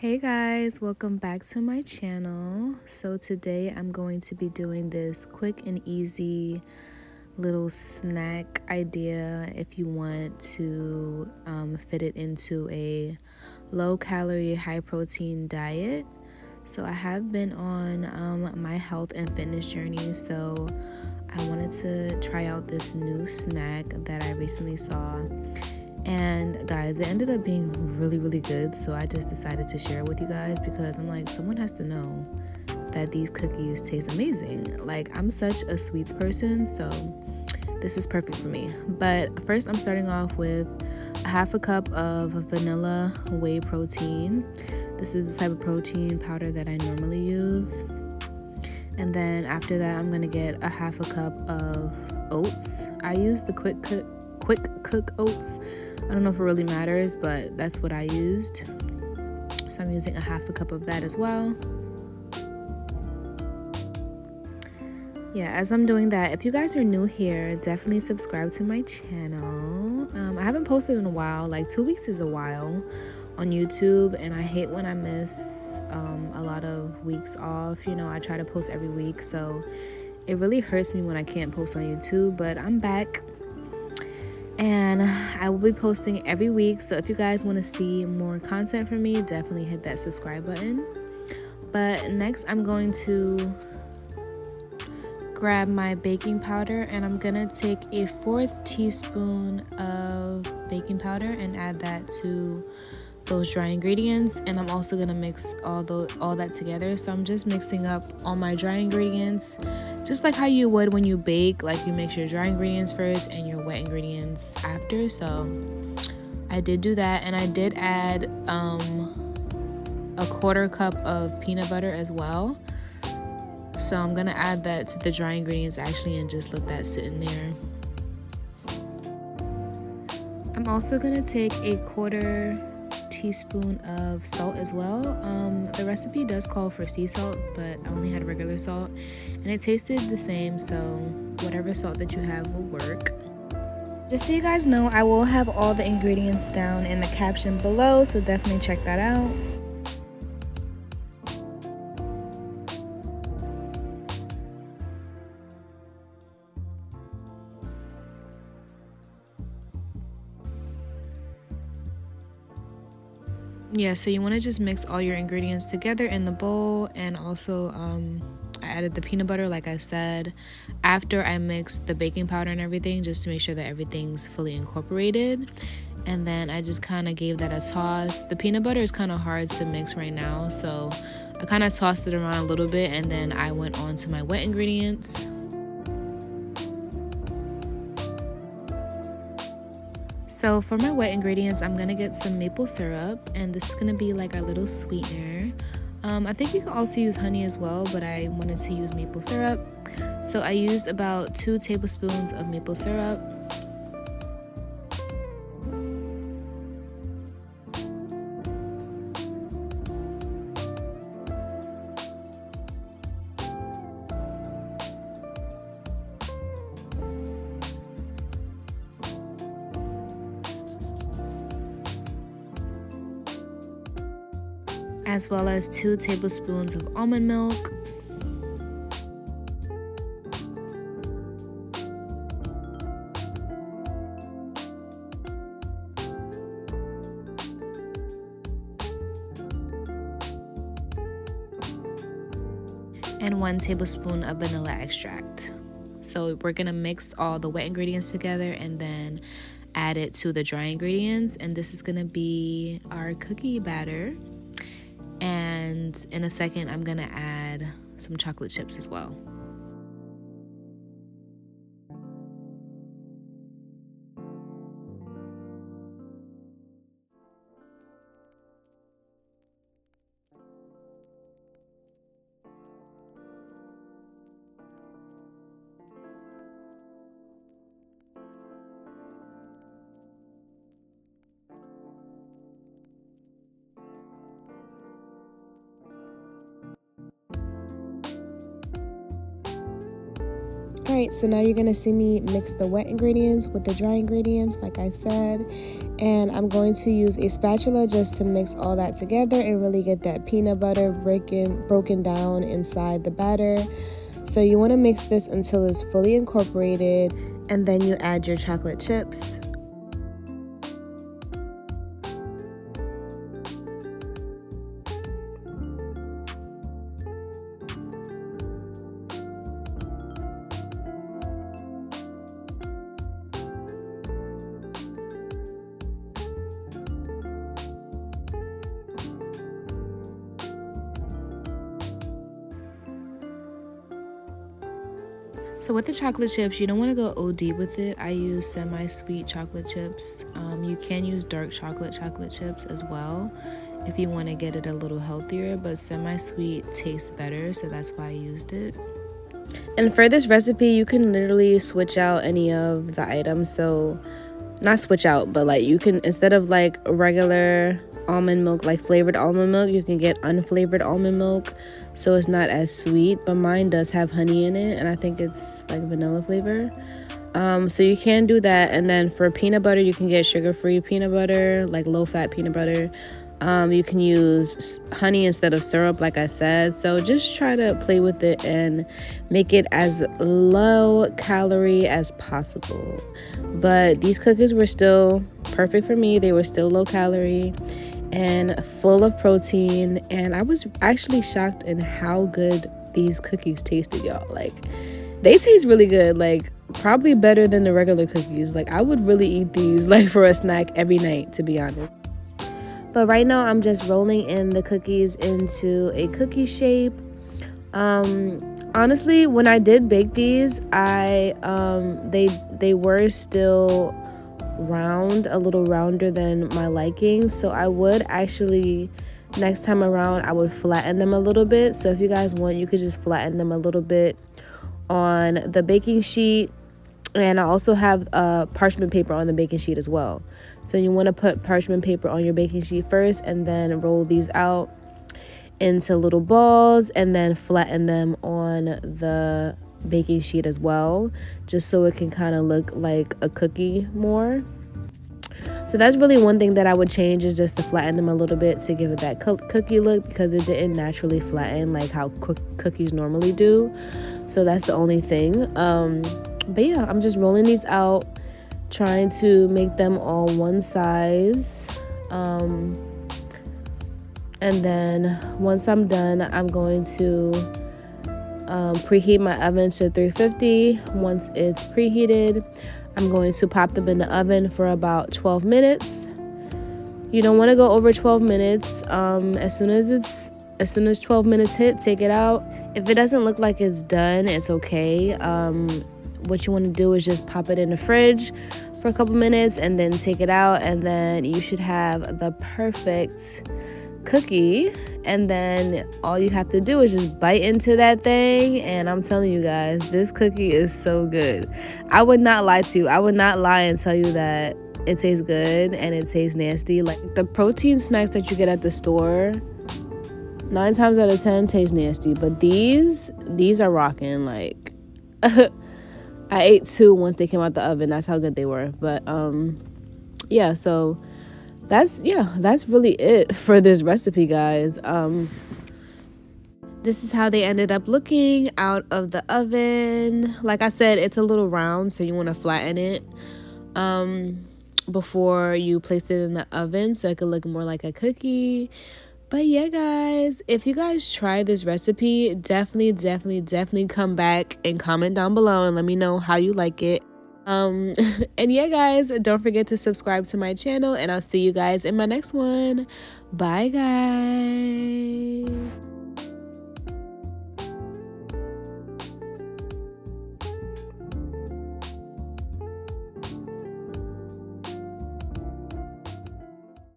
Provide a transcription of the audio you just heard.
Hey guys, welcome back to my channel. So today I'm going to be doing this quick and easy little snack idea if you want to fit it into a low calorie, high protein diet. So I have been on my health and fitness journey, so I wanted to try out this new snack that I recently saw. And guys, it ended up being really good, so I just decided to share it with you guys because I'm like, someone has to know that these cookies taste amazing. Like, I'm such a sweets person, so this is perfect for me. But first, I'm starting off with a half a cup of vanilla whey protein. This is the type of protein powder that I normally use. And then after that, I'm gonna get a half a cup of oats. I use the quick cook oats. I don't know if it really matters, but that's what I used. So I'm using a half a cup of that as well. Yeah, as I'm doing that, if you guys are new here, definitely subscribe to my channel. I haven't posted in a while, like 2 weeks is a while on YouTube, and I hate when I miss a lot of weeks off. You know, I try to post every week, so it really hurts me when I can't post on YouTube, but I'm back. And I will be posting every week, so if you guys want to see more content from me, definitely hit that subscribe button. But next, I'm going to grab my baking powder, and I'm gonna take a 1/4 teaspoon of baking powder and add that to those dry ingredients. And I'm also gonna mix all that together. So I'm just mixing up all my dry ingredients, just like how you would when you bake. Like, you mix your dry ingredients first and your wet ingredients after. So I did do that, and I did add a 1/4 cup of peanut butter as well. So I'm gonna add that to the dry ingredients actually and just let that sit in there. I'm also gonna take a 1/4 teaspoon of salt as well. The recipe does call for sea salt, but I only had regular salt and it tasted the same, so whatever salt that you have will work. Just so you guys know, I will have all the ingredients down in the caption below, so definitely check that out. Yeah, so you want to just mix all your ingredients together in the bowl. And also I added the peanut butter, like I said, after I mixed the baking powder and everything, just to make sure that everything's fully incorporated. And then I just kind of gave that a toss. The peanut butter is kind of hard to mix right now, so I kind of tossed it around a little bit, and then I went on to my wet ingredients. So for my wet ingredients, I'm gonna get some maple syrup, and this is gonna be like our little sweetener. I think you can also use honey as well, but I wanted to use maple syrup. So I used about 2 tablespoons of maple syrup. As well as 2 tablespoons of almond milk. And 1 tablespoon of vanilla extract. So we're gonna mix all the wet ingredients together and then add it to the dry ingredients. And this is gonna be our cookie batter. And in a second, I'm gonna add some chocolate chips as well. Alright, so now you're going to see me mix the wet ingredients with the dry ingredients, like I said. And I'm going to use a spatula just to mix all that together and really get that peanut butter broken down inside the batter. So you want to mix this until it's fully incorporated, and then you add your chocolate chips. So with the chocolate chips, you don't want to go OD with it. I use semi-sweet chocolate chips. You can use dark chocolate chips as well if you want to get it a little healthier, but semi-sweet tastes better, so that's why I used it. And for this recipe, you can literally switch out any of the items. So not switch out, but like you can, instead of like regular almond milk, like flavored almond milk, you can get unflavored almond milk, so it's not as sweet. But mine does have honey in it, and I think it's like vanilla flavor. So you can do that. And then for peanut butter, you can get sugar-free peanut butter, like low-fat peanut butter. You can use honey instead of syrup, like I said. So just try to play with it and make it as low calorie as possible. But these cookies were still perfect for me. They were still low calorie and full of protein. And I was actually shocked in how good these cookies tasted, y'all. Like, they taste really good. Like, probably better than the regular cookies. Like, I would really eat these like for a snack every night, to be honest. But right now I'm just rolling in the cookies into a cookie shape. Honestly, when I did bake these, they were still round, a little rounder than my liking. So I would actually, next time around, I would flatten them a little bit. So if you guys want, you could just flatten them a little bit on the baking sheet. And I also have parchment paper on the baking sheet as well. So you want to put parchment paper on your baking sheet first, and then roll these out into little balls, and then flatten them on the baking sheet as well, just so it can kind of look like a cookie more. So that's really one thing that I would change, is just to flatten them a little bit to give it that cookie look, because it didn't naturally flatten like how cookies normally do. So that's the only thing. But yeah, I'm just rolling these out, trying to make them all one size. And then once I'm done, I'm going to preheat my oven to 350. Once it's preheated, I'm going to pop them in the oven for about 12 minutes. You don't want to go over 12 minutes. As soon as 12 minutes hit, take it out. If it doesn't look like it's done, it's okay. What you want to do is just pop it in the fridge for a couple minutes and then take it out, and then you should have the perfect cookie. And then all you have to do is just bite into that thing, and I'm telling you guys, this cookie is so good. I would not lie to you. I would not lie and tell you that it tastes good and it tastes nasty. Like the protein snacks that you get at the store, 9 times out of 10 taste nasty, but these are rocking. Like I ate 2 once they came out the oven. That's how good they were. But yeah, so that's really it for this recipe, guys. This is how they ended up looking out of the oven. Like I said, it's a little round, so you want to flatten it before you place it in the oven, so it could look more like a cookie. But yeah, guys, if you guys try this recipe, definitely come back and comment down below and let me know how you like it. And yeah, guys, don't forget to subscribe to my channel, and I'll see you guys in my next one. Bye, guys.